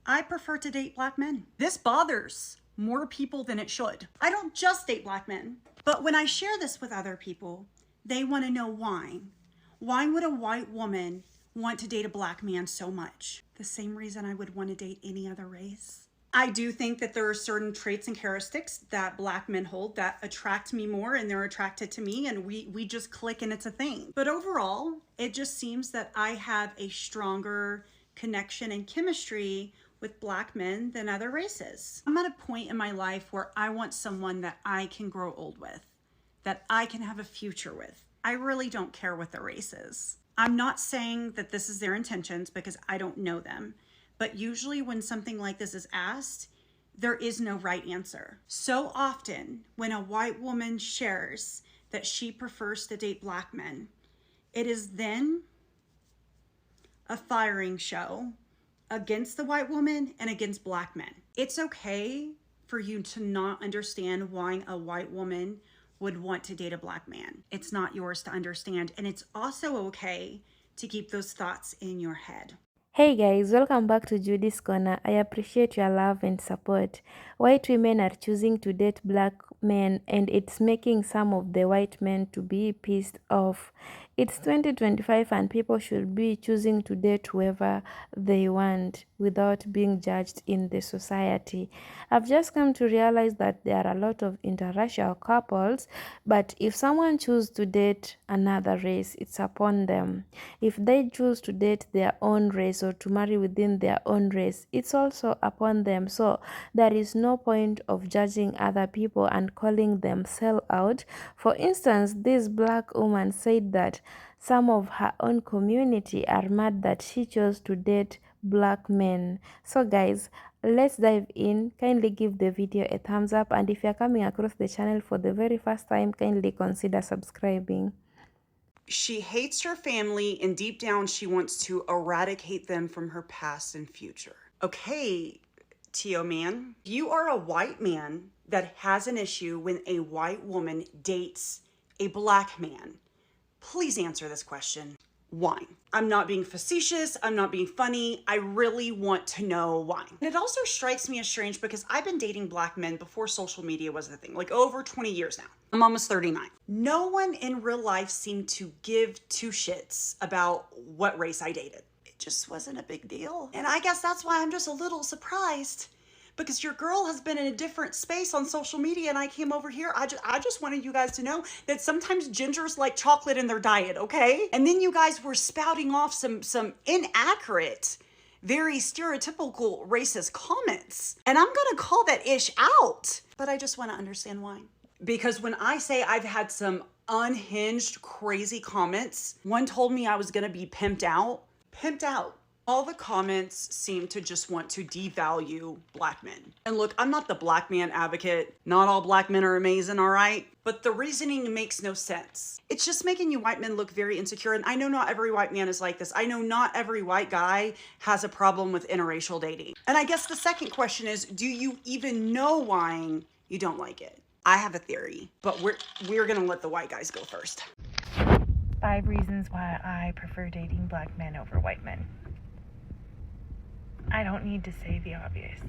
I prefer to date black men. This bothers more people than it should. I don't just date black men, but when I share this with other people, they want to know why. Why would a white woman want to date a black man so much? The same reason I would want to date any other race. I do think that there are certain traits and characteristics that black men hold that attract me more, and they're attracted to me, and we just click and it's a thing. But overall, it just seems that I have a stronger connection and chemistry with black men than other races. I'm at a point in my life where I want someone that I can grow old with, that I can have a future with. I really don't care what the race is. I'm not saying that this is their intentions because I don't know them. But usually when something like this is asked, there is no right answer. So often when a white woman shares that she prefers to date black men, it is then a firing show against the white woman and against black men. It's okay for you to not understand why a white woman would want to date a black man. It's not yours to understand. And it's also okay to keep those thoughts in your head. Hey guys, welcome back to Judy's Corner. I appreciate your love and support. White women are choosing to date black men, and it's making some of the white men to be pissed off. It's 2025 and people should be choosing to date whoever they want without being judged in the society. I've just come to realize that there are a lot of interracial couples, but if someone chooses to date another race, it's upon them. If they choose to date their own race or to marry within their own race, it's also upon them. So there is no point of judging other people and calling them sell out. For instance, this black woman said that some of her own community are mad that she chose to date black men. So guys, let's dive in. Kindly give the video a thumbs up, and if you're coming across the channel for the very first time, kindly consider subscribing. She hates her family, and deep down she wants to eradicate them from her past and future. Okay, Tio man, you are a white man that has an issue when a white woman dates a black man. Please answer this question. Why? I'm not being facetious. I'm not being funny. I really want to know why. And it also strikes me as strange because I've been dating black men before social media was a thing, like over 20 years now. I'm almost 39. No one in real life seemed to give two shits about what race I dated. It just wasn't a big deal. And I guess that's why I'm just a little surprised, because your girl has been in a different space on social media, and I came over here. I just wanted you guys to know that sometimes gingers like chocolate in their diet, okay? And then you guys were spouting off some inaccurate, very stereotypical racist comments. And I'm gonna call that ish out. But I just wanna understand why. Because when I say I've had some unhinged, crazy comments, one told me I was gonna be pimped out. Pimped out. All the comments seem to just want to devalue black men. And look, I'm not the black man advocate. Not all black men are amazing, all right? But the reasoning makes no sense. It's just making you white men look very insecure. And I know not every white man is like this. I know not every white guy has a problem with interracial dating. And I guess the second question is, do you even know why you don't like it? I have a theory, but we're gonna let the white guys go first. 5 reasons why I prefer dating black men over white men. I don't need to say the obvious,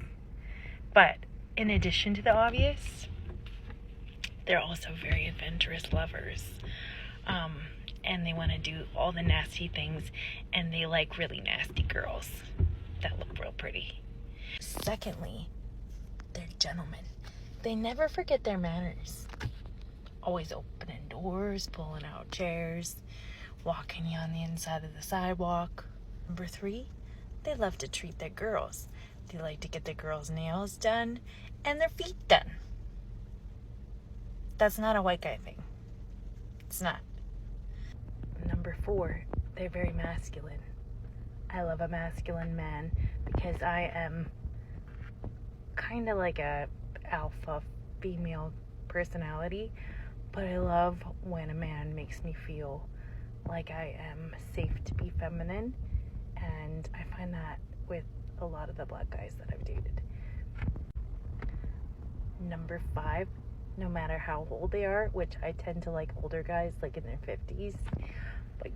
but in addition to the obvious, they're also very adventurous lovers, and they want to do all the nasty things, and they like really nasty girls that look real pretty. Secondly, they're gentlemen. They never forget their manners. Always opening doors, pulling out chairs, walking you on the inside of the sidewalk. Number 3, they love to treat their girls. They like to get their girls' nails done and their feet done. That's not a white guy thing. It's not. Number 4, they're very masculine. I love a masculine man because I am kind of like a alpha female personality, but I love when a man makes me feel like I am safe to be feminine. And I find that with a lot of the black guys that I've dated. Number 5, no matter how old they are, which I tend to like older guys, like in their 50s, like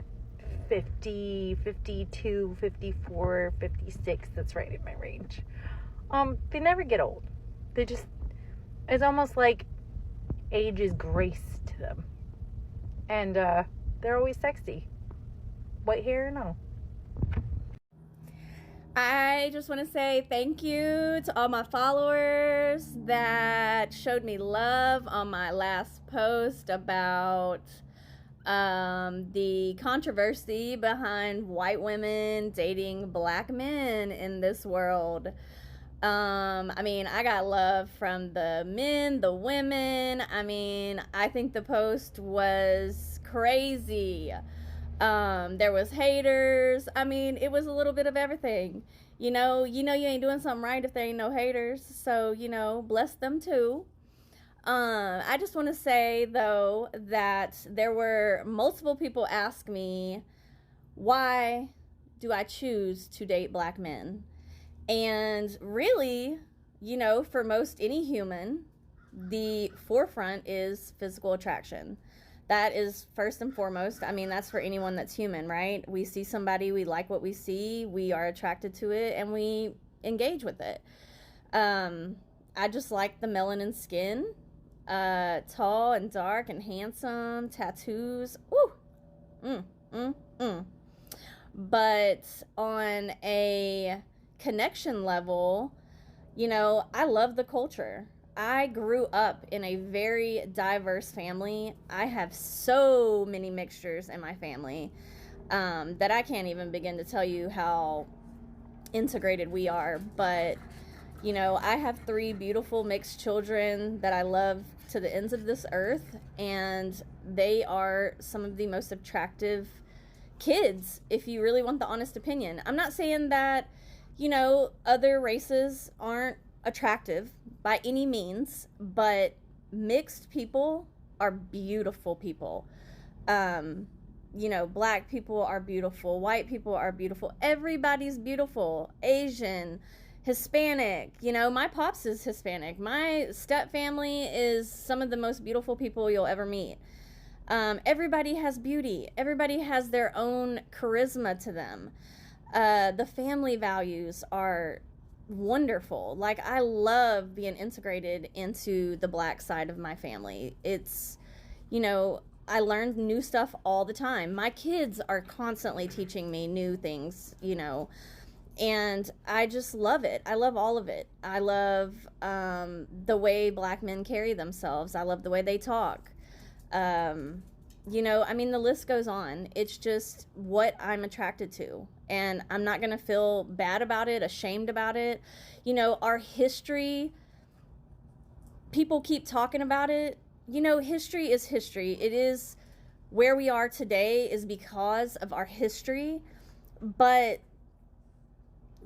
50, 52, 54, 56. That's right in my range. They never get old. They just, it's almost like age is grace to them. And they're always sexy. White hair, no. I just want to say thank you to all my followers that showed me love on my last post about the controversy behind white women dating black men in this world. I mean, I got love from the men, the women. I mean, I think the post was crazy. There was haters. I mean, it was a little bit of everything. You ain't doing something right if there ain't no haters. So, bless them too. I just want to say though that there were multiple people ask me, why do I choose to date black men? And really, for most any human, the forefront is physical attraction. That is first and foremost. I mean, that's for anyone that's human, right? We see somebody, we like what we see, we are attracted to it, and we engage with it. I just like the melanin skin, tall and dark and handsome, tattoos. Woo! But on a connection level, I love the culture. I grew up in a very diverse family. I have so many mixtures in my family that I can't even begin to tell you how integrated we are. But, I have 3 beautiful mixed children that I love to the ends of this earth, and they are some of the most attractive kids, if you really want the honest opinion. I'm not saying that, other races aren't attractive by any means, but mixed people are beautiful people. Black people are beautiful, white people are beautiful, everybody's beautiful, Asian, Hispanic. My pops is Hispanic. My step family is some of the most beautiful people you'll ever meet. Everybody has beauty. Everybody has their own charisma to them. The family values are wonderful. Like, I love being integrated into the black side of my family. It's, I learn new stuff all the time. My kids are constantly teaching me new things, and I just love it. I love all of it. I love the way black men carry themselves. I love the way they talk. The list goes on. It's just what I'm attracted to. And I'm not going to feel bad about it, ashamed about it. Our history, people keep talking about it. History is history. It is where we are today is because of our history. But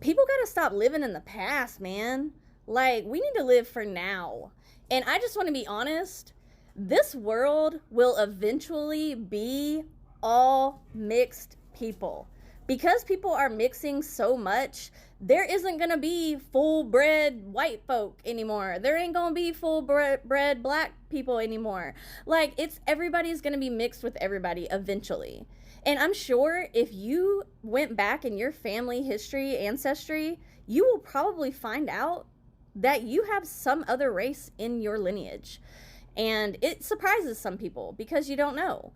people got to stop living in the past, man. Like, we need to live for now. And I just want to be honest. This world will eventually be all mixed people. Because people are mixing so much, there isn't going to be full-bred white folk anymore. There ain't going to be full-bred black people anymore. Like, everybody's going to be mixed with everybody eventually. And I'm sure if you went back in your family history, ancestry, you will probably find out that you have some other race in your lineage. And it surprises some people because you don't know.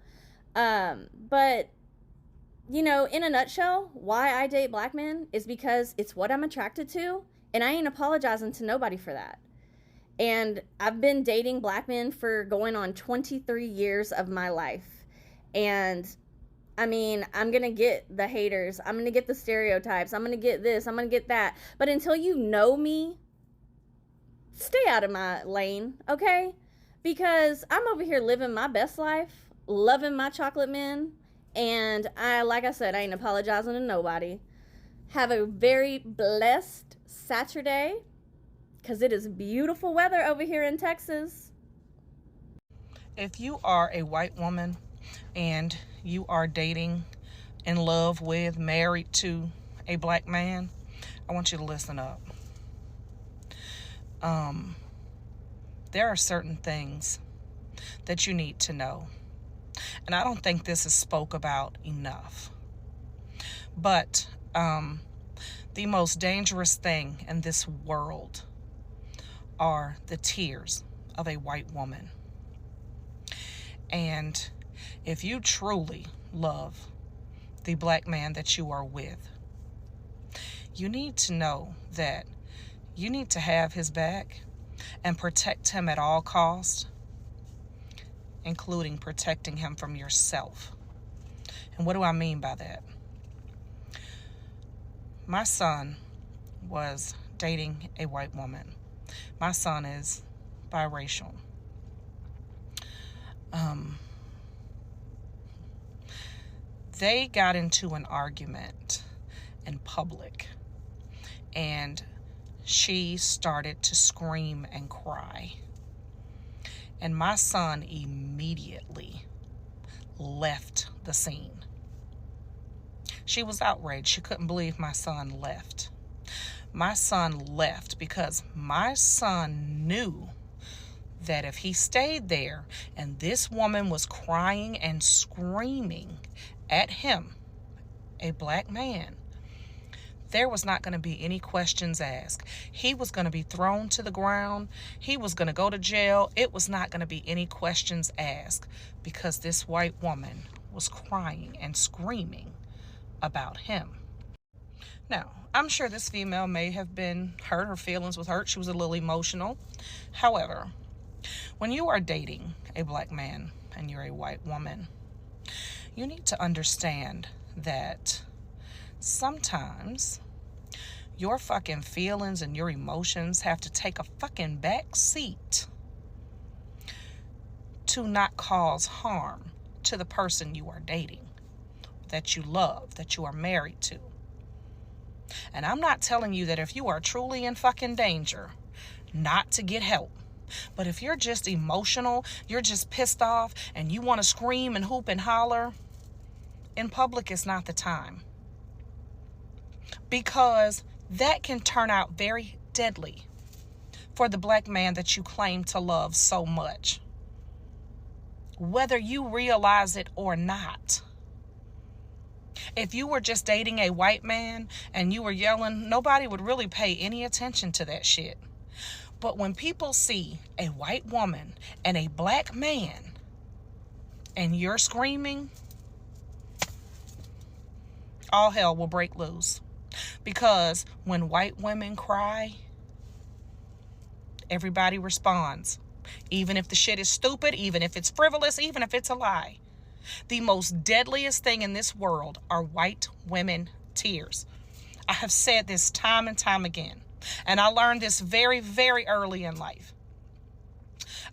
But, in a nutshell, why I date black men is because it's what I'm attracted to. And I ain't apologizing to nobody for that. And I've been dating black men for going on 23 years of my life. And, I'm going to get the haters. I'm going to get the stereotypes. I'm going to get this. I'm going to get that. But until you know me, stay out of my lane, okay? Because I'm over here living my best life, loving my chocolate men, and like I said, I ain't apologizing to nobody. Have a very blessed Saturday, because it is beautiful weather over here in Texas. If you are a white woman and you are dating, in love with, married to a black man, I want you to listen up. There are certain things that you need to know. And I don't think this is spoke about enough. But the most dangerous thing in this world are the tears of a white woman. And if you truly love the black man that you are with, you need to know that you need to have his back and protect him at all costs, including protecting him from yourself. And what do I mean by that? My son was dating a white woman. My son is biracial. They got into an argument in public, and she started to scream and cry. And my son immediately left the scene. She was outraged. She couldn't believe my son left. My son left because my son knew that if he stayed there and this woman was crying and screaming at him, a black man, there was not going to be any questions asked. He was going to be thrown to the ground. He was going to go to jail. It was not going to be any questions asked because this white woman was crying and screaming about him. Now, I'm sure this female may have been hurt. Her feelings was hurt. She was a little emotional. However, when you are dating a black man and you're a white woman, you need to understand that sometimes your fucking feelings and your emotions have to take a fucking back seat to not cause harm to the person you are dating, that you love, that you are married to. And I'm not telling you that if you are truly in fucking danger, not to get help. But if you're just emotional, you're just pissed off, and you want to scream and hoop and holler, in public is not the time. Because that can turn out very deadly for the black man that you claim to love so much, whether you realize it or not. If you were just dating a white man and you were yelling, nobody would really pay any attention to that shit. But when people see a white woman and a black man and you're screaming, all hell will break loose. Because when white women cry, everybody responds. Even if the shit is stupid, even if it's frivolous, even if it's a lie. The most deadliest thing in this world are white women tears. I have said this time and time again. And I learned this very, very early in life.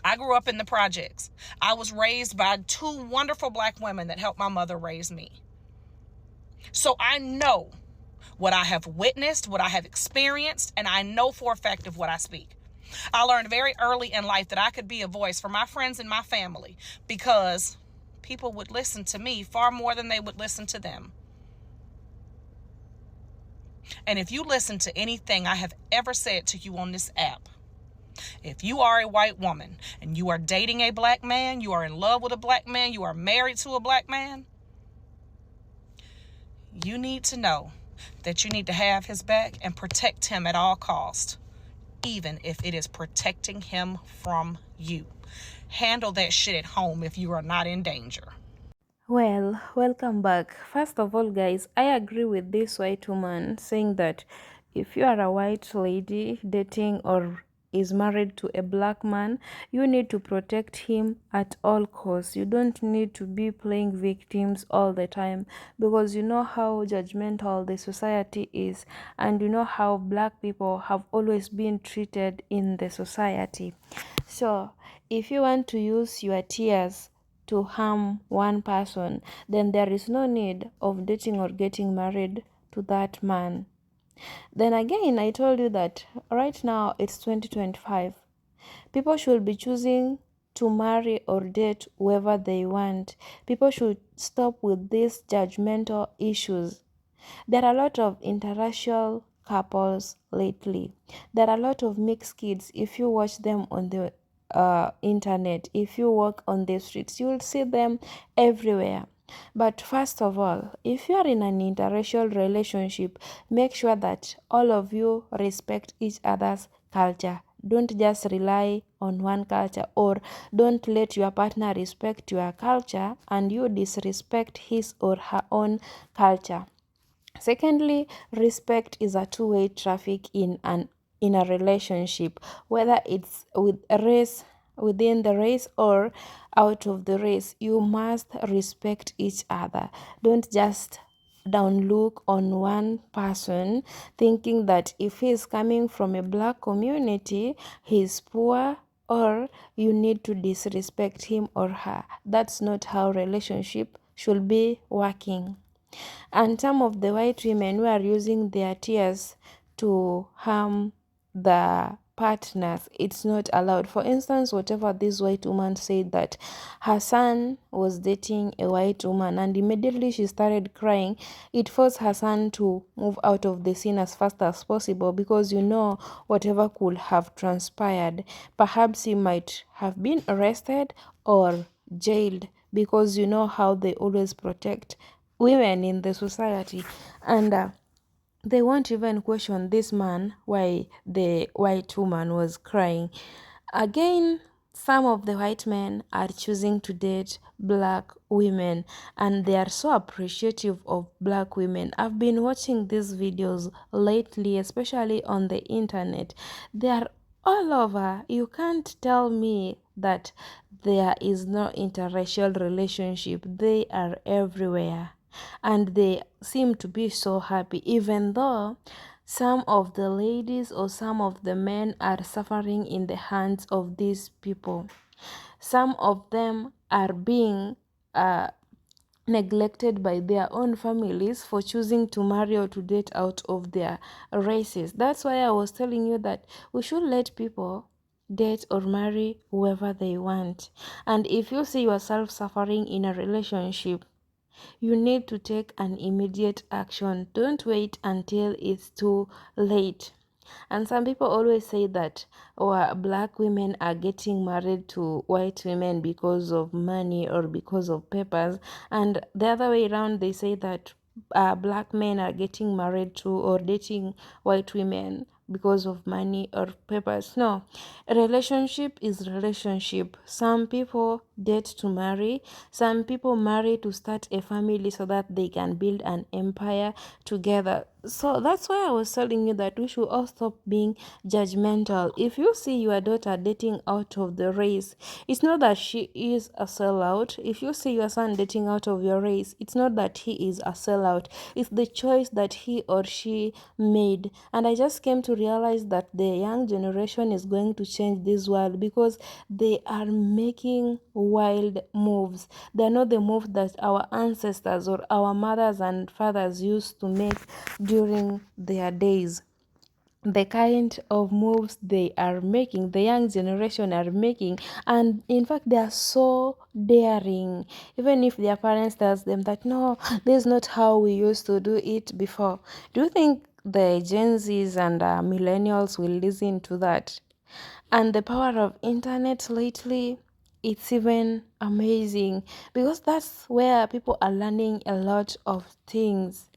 I grew up in the projects. I was raised by two wonderful black women that helped my mother raise me. So I know what I have witnessed, what I have experienced, and I know for a fact of what I speak. I learned very early in life that I could be a voice for my friends and my family because people would listen to me far more than they would listen to them. And if you listen to anything I have ever said to you on this app, if you are a white woman and you are dating a black man, you are in love with a black man, you are married to a black man, you need to know that you need to have his back and protect him at all costs, even if it is protecting him from you. Handle that shit at home if you are not in danger. Well, welcome back. First of all, guys, I agree with this white woman saying that if you are a white lady dating or is married to a black man, you need to protect him at all costs. You don't need to be playing victims all the time because you know how judgmental the society is and you know how black people have always been treated in the society. So, if you want to use your tears to harm one person, then there is no need of dating or getting married to that man. Then again, I told you that right now it's 2025. People should be choosing to marry or date whoever they want. People should stop with these judgmental issues. There are a lot of interracial couples lately. There are a lot of mixed kids. If you watch them on the internet, if you walk on the streets, you will see them everywhere. But first of all, if you are in an interracial relationship, make sure that all of you respect each other's culture. Don't just rely on one culture, or don't let your partner respect your culture and you disrespect his or her own culture. Secondly, respect is a two-way traffic in a relationship, whether it's with a race, within the race, or out of the race. You must respect each other. Don't just down look on one person thinking that if he's coming from a black community, he's poor, or you need to disrespect him or her. That's not how relationship should be working. And some of the white women who are using their tears to harm the partners, it's not allowed. For instance, whatever this white woman said, that her son was dating a white woman and immediately she started crying, it forced her son to move out of the scene as fast as possible, because whatever could have transpired, perhaps he might have been arrested or jailed, because how they always protect women in the society. And they won't even question this man why the white woman was crying. Again, some of the white men are choosing to date black women, and they are so appreciative of black women. I've been watching these videos lately, especially on the internet. They are all over. You can't tell me that there is no interracial relationship. They are everywhere, and they seem to be so happy, even though some of the ladies or some of the men are suffering in the hands of these people. Some of them are being neglected by their own families for choosing to marry or to date out of their races. That's why I was telling you that we should let people date or marry whoever they want. And if you see yourself suffering in a relationship, you need to take an immediate action. Don't wait until it's too late. And some people always say that black women are getting married to white women because of money or because of papers. And the other way around, they say that black men are getting married to or dating white women because of money or papers. No, a relationship is relationship. Some people date to marry, some people marry to start a family so that they can build an empire together. So that's why I was telling you that we should all stop being judgmental. If you see your daughter dating out of the race, it's not that she is a sellout. If you see your son dating out of your race, it's not that he is a sellout. It's the choice that he or she made. And I just came to realize that the young generation is going to change this world, because they are making wild moves. They're not the moves that our ancestors or our mothers and fathers used to make during their days. The kind of moves they are making, the young generation are making, and in fact they are so daring, even if their parents tells them that no, this is not how we used to do it before. Do you think the Gen Z's and millennials will listen to that? And the power of internet lately, it's even amazing, because that's where people are learning a lot of things.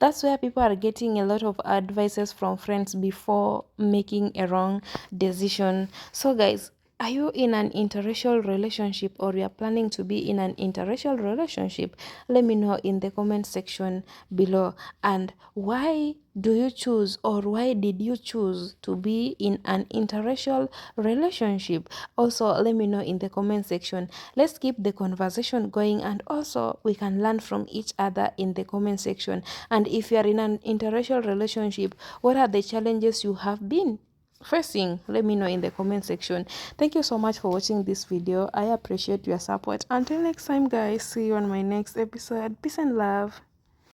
That's where people are getting a lot of advices from friends before making a wrong decision. So guys, are you in an interracial relationship, or you are planning to be in an interracial relationship? Let me know in the comment section below. And why do you choose, or why did you choose to be in an interracial relationship? Also, let me know in the comment section. Let's keep the conversation going, and also we can learn from each other in the comment section. And if you are in an interracial relationship, what are the challenges you have been facing? Let me know in the comment section. Thank you so much for watching this video. I appreciate your support. Until next time guys, see you on my next episode. Peace and love.